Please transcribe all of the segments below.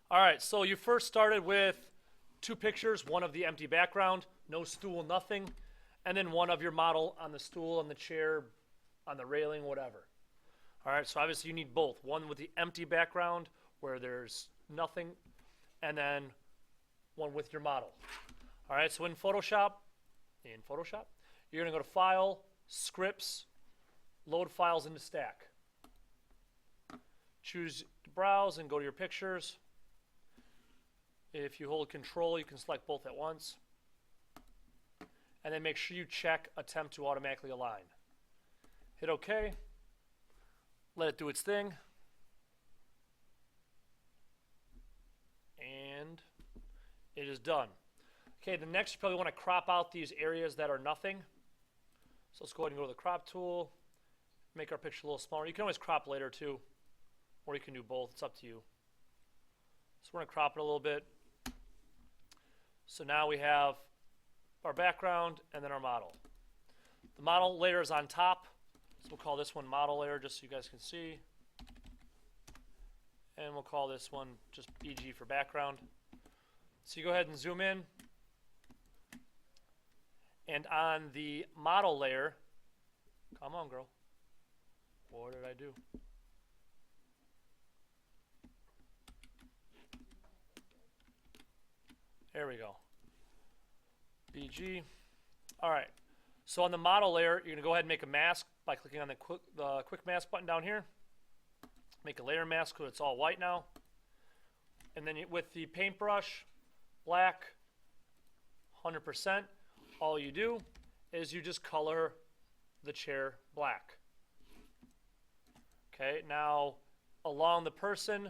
All right, so you first started with two pictures, one of the empty background, no stool, nothing, and then one of your model on the stool, on the chair, on the railing, whatever. All right, so obviously you need both. One with the empty background where there's nothing, and then one with your model. All right, so in Photoshop, you're gonna go to File, Scripts, Load Files into Stack. Choose Browse and go to your pictures. If you hold Control, you can select both at once. And then make sure you check Attempt to Automatically Align. Hit OK. Let it do its thing. And it is done. Okay, the next you probably want to crop out these areas that are nothing. So let's go ahead and go to the crop tool. Make our picture a little smaller. You can always crop later too, or you can do both. It's up to you. So we're going to crop it a little bit. So now we have our background and then our model. The model layer is on top. So we'll call this one model layer just so you guys can see. And we'll call this one just BG for background. So you go ahead and zoom in. And on the model layer, come on girl, what did I do? There we go. BG. All right. So on the model layer, you're going to go ahead and make a mask by clicking on the quick mask button down here. Make a layer mask so it's all white now. And then with the paintbrush, black, 100%, all you do is you just color the chair black. Okay, now along the person,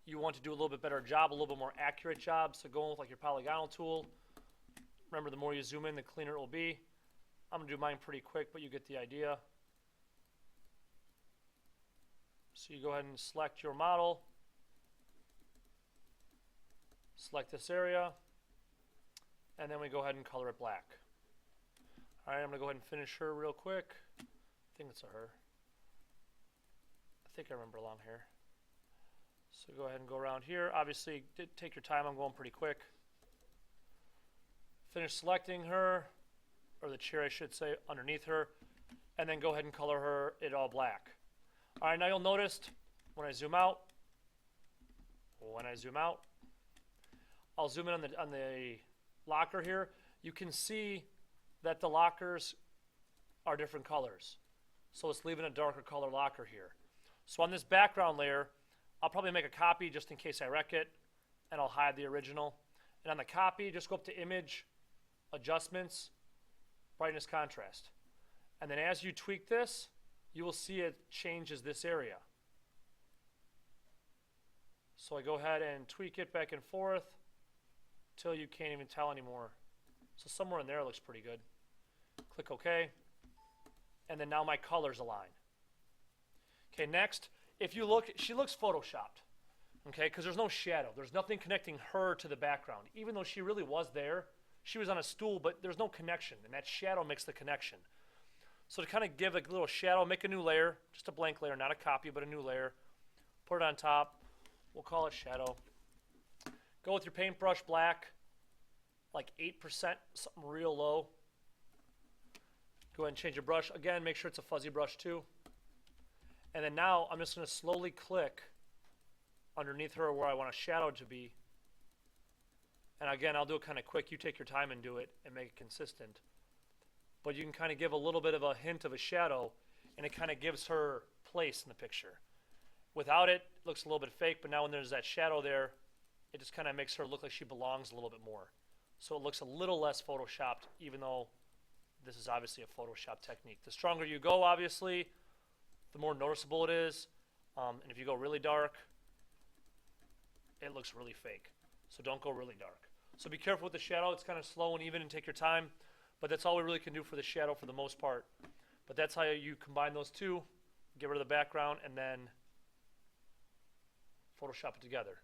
you want to do a little bit better job, a little bit more accurate job. So going with like your polygonal tool. Remember, the more you zoom in, the cleaner it will be. I'm going to do mine pretty quick, but you get the idea. So you go ahead and select your model. Select this area. And then we go ahead and color it black. All right, I'm going to go ahead and finish her real quick. I think it's a her. I think I remember long hair. So go ahead and go around here. Obviously, take your time. I'm going pretty quick. Finish selecting her, or the chair I should say, underneath her, and then go ahead and color her it all black. All right, now you'll notice when I zoom out, I'll zoom in on the locker here. You can see that the lockers are different colors. So let's leave in a darker color locker here. So on this background layer, I'll probably make a copy just in case I wreck it, and I'll hide the original. And on the copy, just go up to Image, Adjustments, Brightness, Contrast. And then as you tweak this, you will see it changes this area. So I go ahead and tweak it back and forth till you can't even tell anymore. So somewhere in there looks pretty good. Click OK. And then now my colors align. Okay, next, if you look, she looks photoshopped. Okay, because there's no shadow. There's nothing connecting her to the background. Even though she really was there, she was on a stool, but there's no connection, and that shadow makes the connection. So to kind of give a little shadow, make a new layer, just a blank layer, not a copy, but a new layer. Put it on top. We'll call it shadow. Go with your paintbrush black, like 8%, something real low. Go ahead and change your brush. Again, make sure it's a fuzzy brush too. And then now I'm just going to slowly click underneath her where I want a shadow to be. And again, I'll do it kind of quick. You take your time and do it and make it consistent. But you can kind of give a little bit of a hint of a shadow, and it kind of gives her place in the picture. Without it, it looks a little bit fake, but now when there's that shadow there, it just kind of makes her look like she belongs a little bit more. So it looks a little less photoshopped, even though this is obviously a Photoshop technique. The stronger you go, obviously, the more noticeable it is. And if you go really dark, it looks really fake. So don't go really dark. So be careful with the shadow. It's kind of slow and even and take your time. But that's all we really can do for the shadow for the most part. But that's how you combine those two, get rid of the background, and then Photoshop it together.